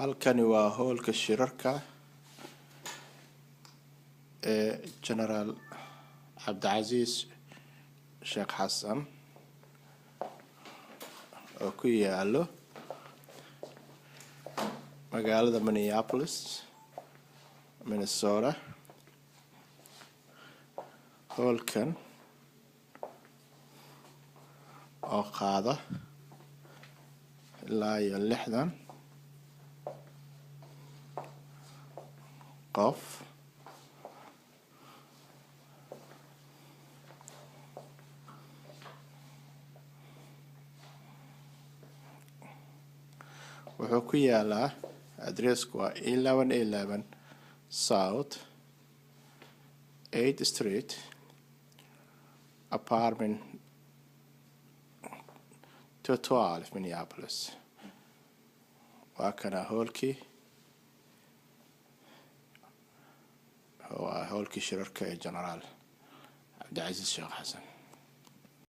halkani waa hoolka shirarka ee General Cabdicaziz Sheekh Xasan oo ku yaalo magaalada Minneapolis, Minnesota. Hoolkan oo qaada ilaa iyo 60 qof. wuxuu ku yaalaa adreesku waa 1111 South 8th Street, apartment 212, Minneapolis. waa kana hoolkii waa hoolkii shirarka ee General Cabdicaziz Sheekh Xasan.